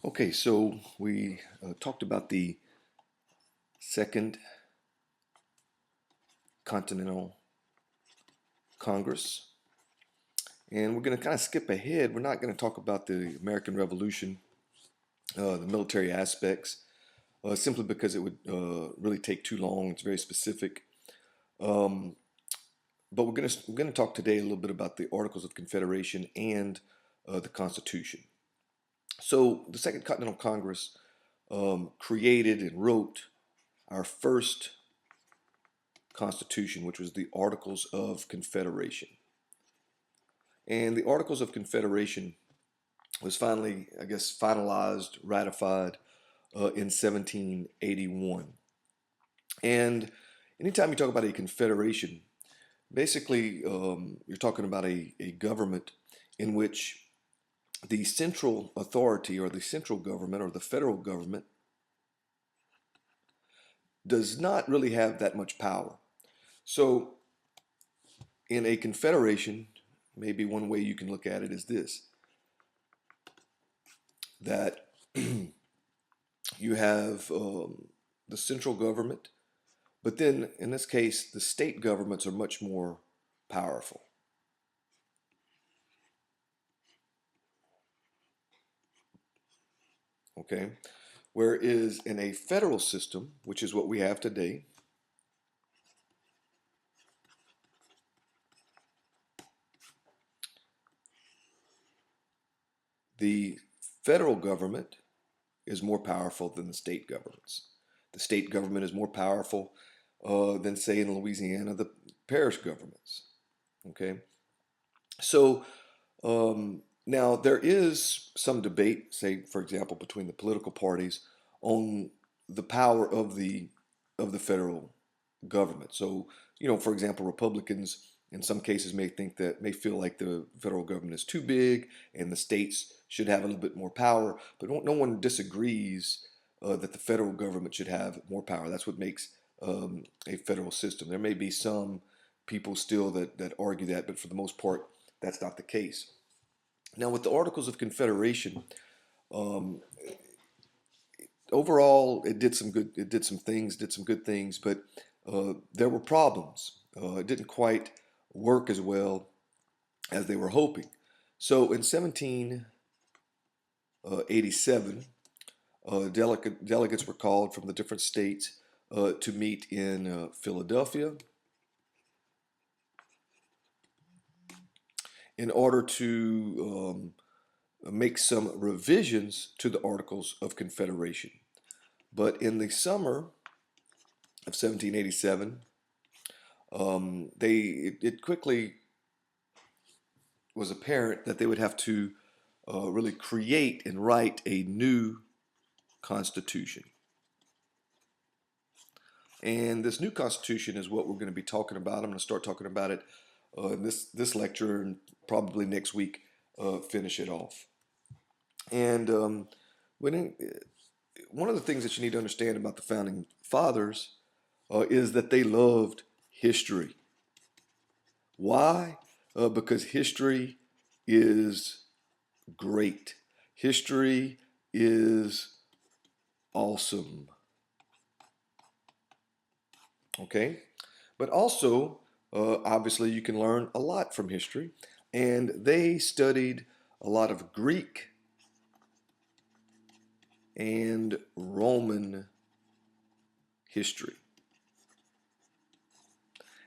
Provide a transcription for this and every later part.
Okay, so we talked about the Second Continental Congress, and we're going to kind of skip ahead. We're not going to talk about the American Revolution, the military aspects, simply because it would really take too long. It's very specific. Um, but we're going to talk today a little bit about the Articles of Confederation and the Constitution. So the Second Continental Congress created and wrote our first Constitution, which was the Articles of Confederation. And the Articles of Confederation was finally, I guess, finalized, ratified in 1781. And anytime you talk about a confederation, basically you're talking about a government in which the central authority or the central government or the federal government does not really have that much power. So in a confederation, maybe one way you can look at it is this, that you have the central government, but then in this case, the state governments are much more powerful. Okay. Whereas in a federal system, which is what we have today, the federal government is more powerful than the state governments. The state government is more powerful than, say, in Louisiana, the parish governments. Okay. So now there is some debate, say, for example, between the political parties on the power of the federal government. So, for example, Republicans in some cases may feel like the federal government is too big and the states should have a little bit more power, but no one disagrees that the federal government should have more power. That's what makes a federal system. There may be some people still that argue that, but for the most part, that's not the case. Now, with the Articles of Confederation, um, overall, it did some good. It did some things, did some good things, but there were problems. It didn't quite work as well as they were hoping. So in 1787, delegates were called from the different states to meet in Philadelphia in order to make some revisions to the Articles of Confederation. But in the summer of 1787, it quickly was apparent that they would have to really create and write a new constitution. And this new constitution is what we're going to be talking about. I'm going to start talking about it in this lecture and probably next week finish it off. And when one of the things that you need to understand about the founding fathers is that they loved history. Why? Because history is great. History is awesome. Okay? But also, obviously, you can learn a lot from history. And they studied a lot of Greek and Roman history.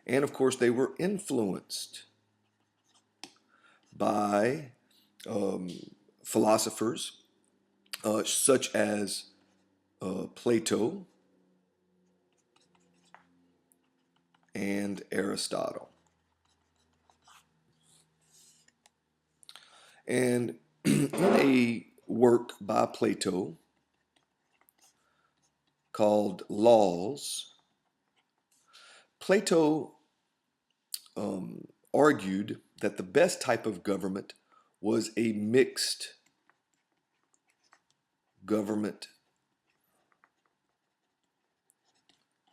And of course, they were influenced by um, philosophers such as Plato and Aristotle. And in a work by Plato called Laws, Plato argued that the best type of government was a mixed government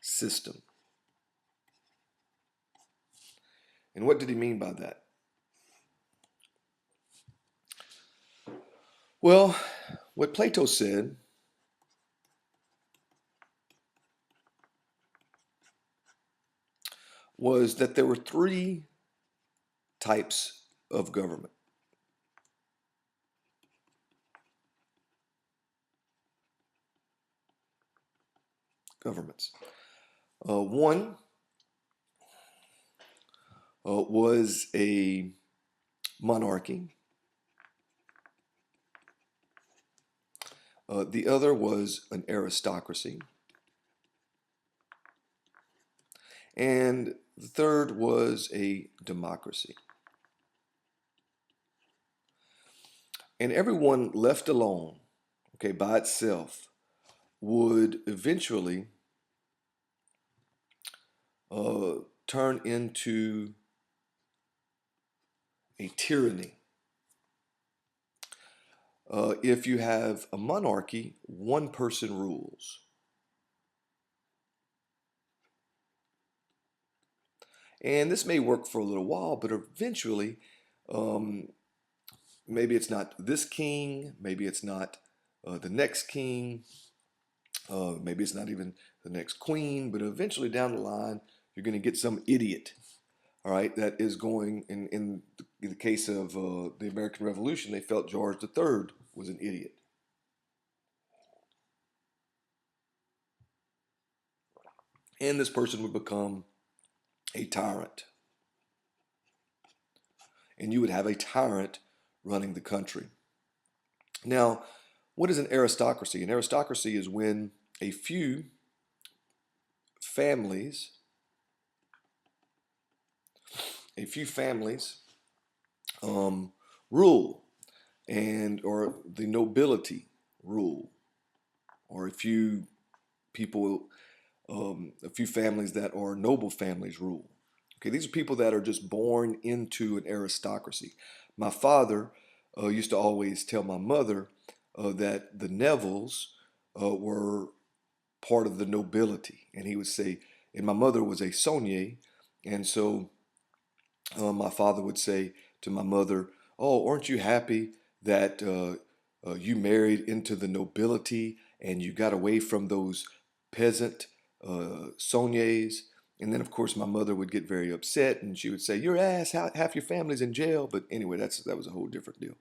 system. And what did he mean by that? Well, What Plato said was that there were three types of governments. One was a monarchy. The other was an aristocracy. And the third was a democracy. And everyone left alone, okay, by itself, would eventually turn into a tyranny. If you have a monarchy, one person rules. And this may work for a little while, but eventually, um, maybe it's not this king, maybe it's not the next king, maybe it's not even the next queen, but eventually down the line, you're going to get some idiot, all right, that is going, in the case of the American Revolution, they felt George III was an idiot. And this person would become a tyrant. And you would have a tyrant running the country. Now, what is an aristocracy? An aristocracy is when a few families, a few families rule, and or the nobility rule, or a few people, a few families that are noble families rule. Okay, these are people that are just born into an aristocracy. My father used to always tell my mother that the Nevilles were part of the nobility, and he would say, and my mother was a Saunier, and so my father would say to my mother, "Oh, aren't you happy that you married into the nobility and you got away from those peasant Sauniers?" And then, of course, my mother would get very upset, and she would say, "Your ass, half your family's in jail." But anyway, that was a whole different deal.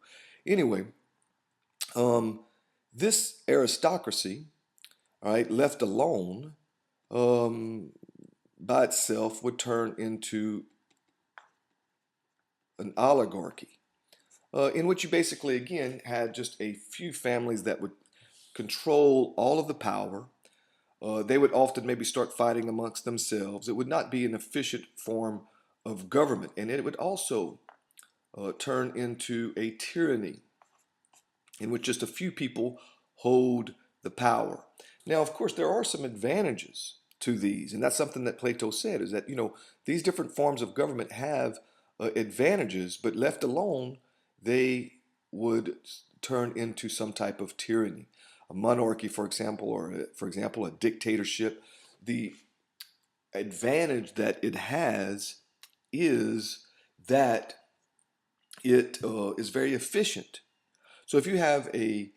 Anyway, um, this aristocracy, all right, left alone, um, by itself, would turn into an oligarchy, in which you basically, again, had just a few families that would control all of the power. They would often maybe start fighting amongst themselves. It would not be an efficient form of government, and it would also turn into a tyranny in which just a few people hold the power. Now, of course, there are some advantages to these, and that's something that Plato said, is that, these different forms of government have advantages, but left alone, they would turn into some type of tyranny. A monarchy, for example, or for example, a dictatorship, the advantage that it has is that it is very efficient. So if you have a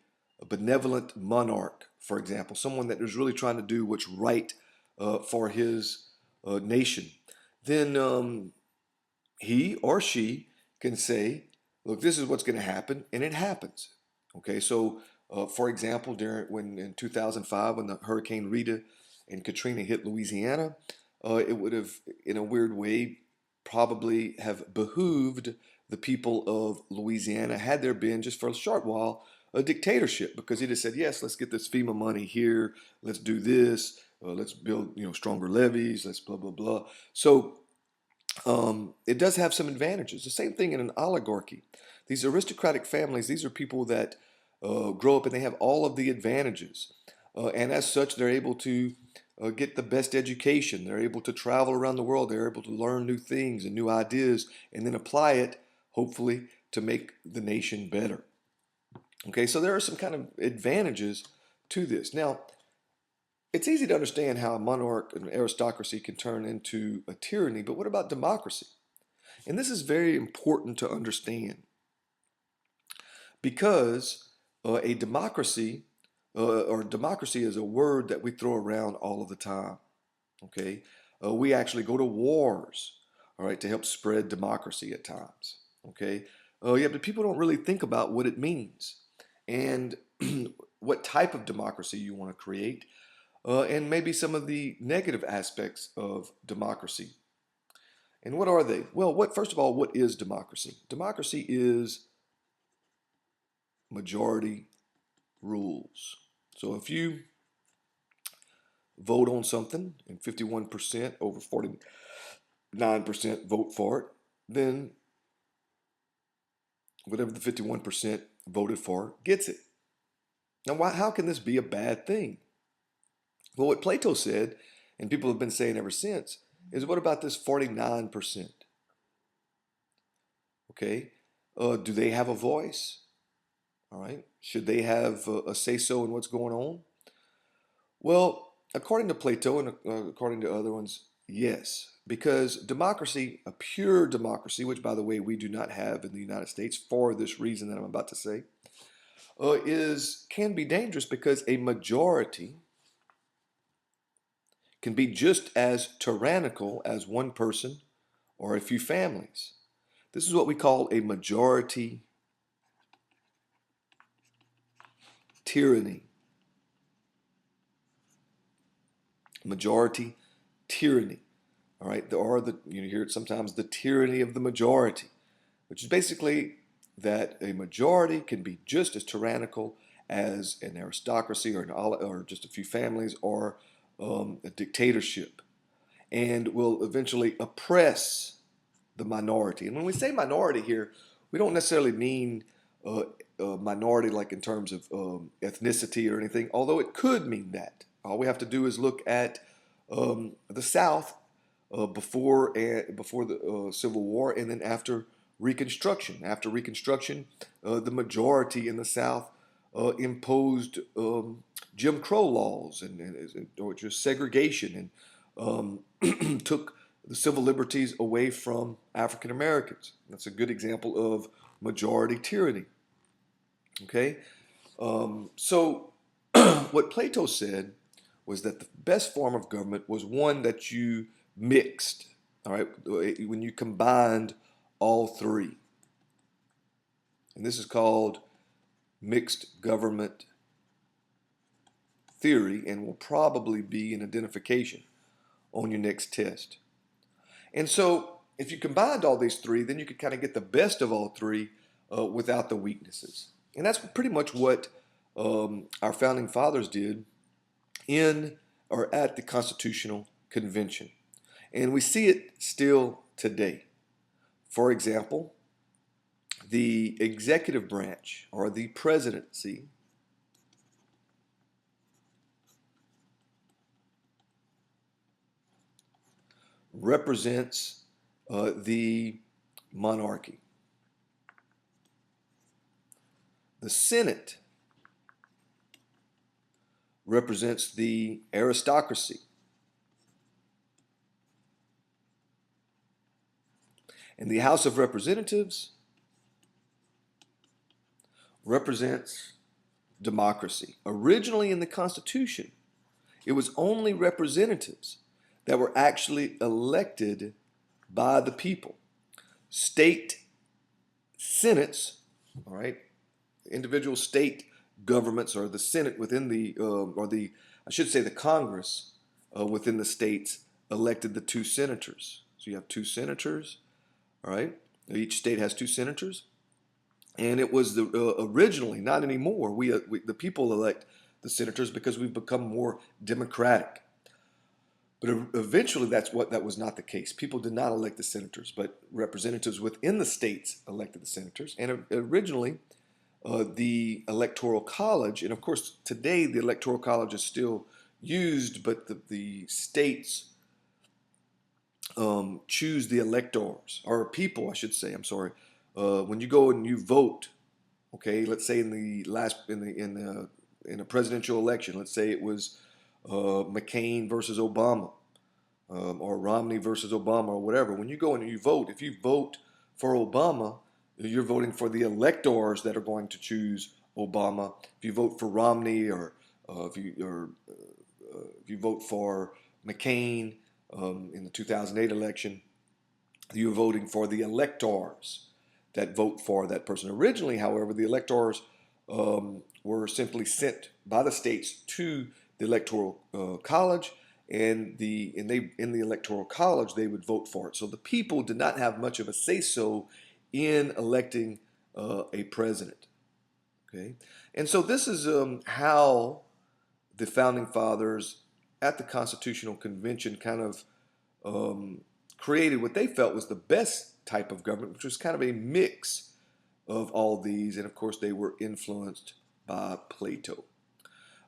benevolent monarch, for example, someone that is really trying to do what's right for his nation, then he or she can say, look, this is what's going to happen, and it happens. Okay, so for example, when in 2005, when the Hurricane Rita and Katrina hit Louisiana, it would have, in a weird way, probably have behooved the people of Louisiana, had there been just for a short while a dictatorship, because he'd have said, yes, let's get this FEMA money here, let's do this, let's build stronger levees, let's blah blah blah. So it does have some advantages. The same thing in an oligarchy. These aristocratic families, these are people that grow up and they have all of the advantages. And as such, they're able to get the best education. They're able to travel around the world. They're able to learn new things and new ideas and then apply it, hopefully, to make the nation better. Okay, so there are some kind of advantages to this. Now, it's easy to understand how a monarch, an aristocracy, can turn into a tyranny, but what about democracy? And this is very important to understand because A democracy, or democracy is a word that we throw around all of the time. Okay, we actually go to wars, all right, to help spread democracy at times. Okay, yeah, but people don't really think about what it means and what type of democracy you want to create, and maybe some of the negative aspects of democracy. And what are they? Well, first of all, what is democracy? Democracy is majority rules. So if you vote on something and 51% over 49% vote for it, then whatever the 51% voted for gets it. Now, how can this be a bad thing? Well, what Plato said, and people have been saying ever since, is what about this 49%? Okay, do they have a voice? All right, should they have a say-so in what's going on? Well, according to Plato and according to other ones, yes, because democracy, a pure democracy, which by the way we do not have in the United States for this reason that I'm about to say, is can be dangerous because a majority can be just as tyrannical as one person or a few families. This is what we call a majority tyranny. Majority tyranny. All right, or you hear it sometimes, the tyranny of the majority, which is basically that a majority can be just as tyrannical as an aristocracy or just a few families or a dictatorship, and will eventually oppress the minority. And when we say minority here, we don't necessarily mean a minority like in terms of ethnicity or anything, although it could mean that. All we have to do is look at the South before the Civil War, and then after Reconstruction. After Reconstruction, the majority in the South imposed Jim Crow laws or just segregation, and took the civil liberties away from African Americans. That's a good example of majority tyranny. Okay, so what Plato said was that the best form of government was one that you mixed, all right, when you combined all three. And this is called mixed government theory and will probably be an identification on your next test. And so if you combined all these three, then you could kind of get the best of all three without the weaknesses. And that's pretty much what our founding fathers did in or at the Constitutional Convention. And we see it still today. For example, the executive branch or the presidency represents the monarchy. The Senate represents the aristocracy. And the House of Representatives represents democracy. Originally in the Constitution, it was only representatives that were actually elected by the people. State senates, all right, individual state governments or the Senate within I should say the Congress within the states elected the two senators. So you have two senators, all right? Each state has two senators. And it was originally, not anymore, the people elect the senators because we've become more democratic. But eventually that was not the case. People did not elect the senators, but representatives within the states elected the senators. And originally, the Electoral College, and of course today the Electoral College is still used, but the states choose the electors, or people, I should say. I'm sorry. When you go and you vote, okay, let's say in a presidential election, let's say it was McCain versus Obama, or Romney versus Obama, or whatever. When you go and you vote, if you vote for Obama, you're voting for the electors that are going to choose Obama. If you vote for Romney, or if you vote for McCain in the 2008 election, you're voting for the electors that vote for that person. Originally, however, the electors were simply sent by the states to the electoral college, and in the electoral college they would vote for it. So the people did not have much of a say so in electing a president. Okay, and so this is how the founding fathers at the Constitutional Convention kind of created what they felt was the best type of government, which was kind of a mix of all these. And of course, they were influenced by Plato.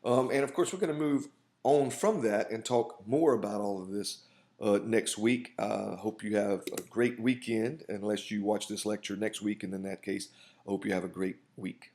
And of course, we're going to move on from that and talk more about all of this next week. I hope you have a great weekend, unless you watch this lecture next week. And in that case, I hope you have a great week.